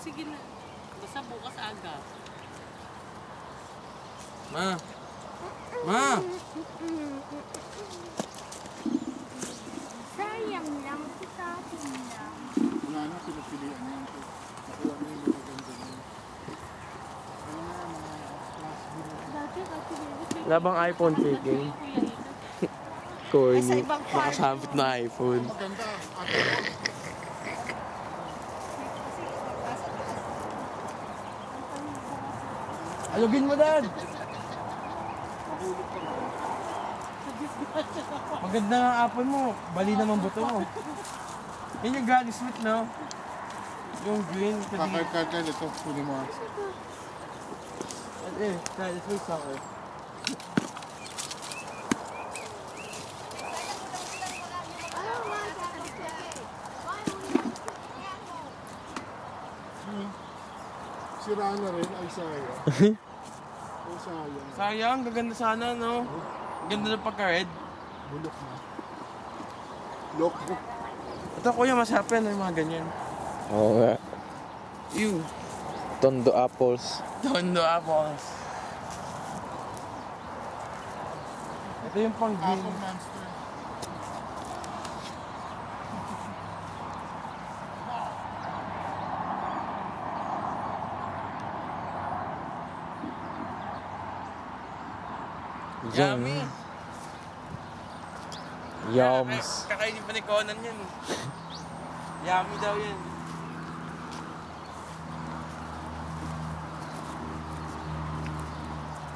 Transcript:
Sige na. Basta bukas aga. Ma! Ma! Sayang lang, sa atin lang. Wala na, pinagpilian na yun. Nakuha na yung magaganda na yun. Ano na, mga class B na. Dati kasi Labang iPhone taking. Corny. Nakasabit na iPhone. Maganda. Alugin mo, Dad! Maganda nga ang apple mo. Bali naman buto mo. Yan yung Granny Smith, no? Yung green. Kakart-kart ito. Pwede mo. Granny Smith sa ako. Sira na rin. Ay, sayang. Ay, sayang. Sayang, gaganda sana, no? Ang ganda ng pagka-red. Bulok na. Lockbook. Ito, kuya, masarap yan, yung mga ganyan. Oo nga. Ew. Tondo apples. Tondo apples. Ito yung pang green. Apple monster. Yummy. Yums. Kakainin pa ni Conan yan. Yummy daw yan.